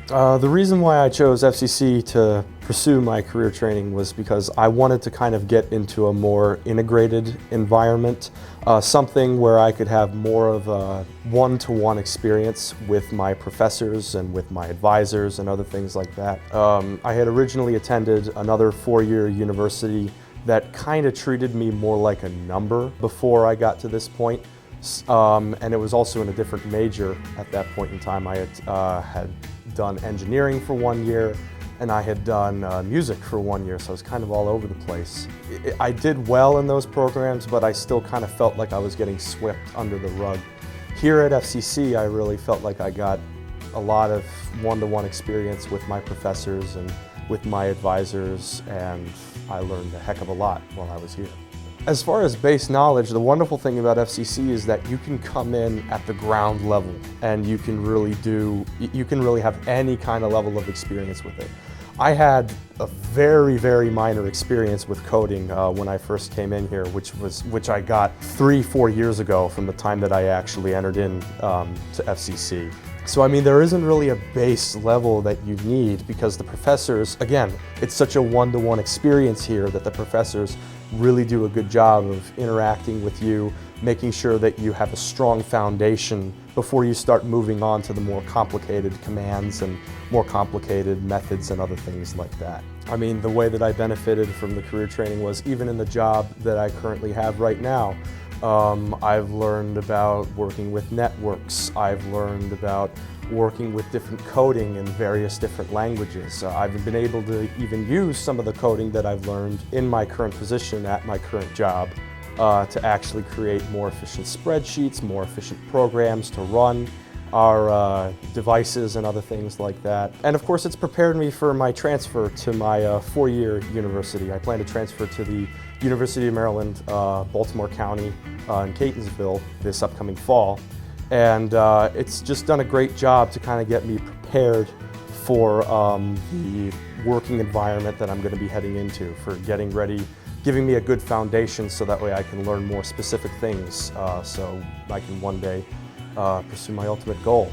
The reason why I chose FCC to pursue my career training was because I wanted to kind of get into a more integrated environment, something where I could have more of a one-to-one experience with my professors and with my advisors and other things like that. I had originally attended another four-year university that kind of treated me more like a number before I got to this point. And it was also in a different major at that point in time. I had done engineering for 1 year, and I had done music for 1 year, so I was kind of all over the place. I did well in those programs, but I still kind of felt like I was getting swept under the rug. Here at FCC, I really felt like I got a lot of one-to-one experience with my professors and with my advisors, and I learned a heck of a lot while I was here. As far as base knowledge, the wonderful thing about FCC is that you can come in at the ground level and you can really have any kind of level of experience with it. I had a very minor experience with coding when I first came in here, which I got 3-4 years ago from the time that I actually entered in to FCC. So I mean, there isn't really a base level that you need because the professors, again, it's such a one-to-one experience here that the professors really do a good job of interacting with you, making sure that you have a strong foundation before you start moving on to the more complicated commands and more complicated methods and other things like that. I mean, the way that I benefited from the career training was even in the job that I currently have right now. I've learned about working with networks. I've learned about working with different coding in various different languages. I've been able to even use some of the coding that I've learned in my current position at my current job to actually create more efficient spreadsheets, more efficient programs to run our devices and other things like that. And of course, it's prepared me for my transfer to my four-year university. I plan to transfer to the University of Maryland, Baltimore County in Catonsville this upcoming fall. And it's just done a great job to kind of get me prepared for the working environment that I'm going to be heading into, for getting ready, giving me a good foundation so that way I can learn more specific things so I can one day pursue my ultimate goal.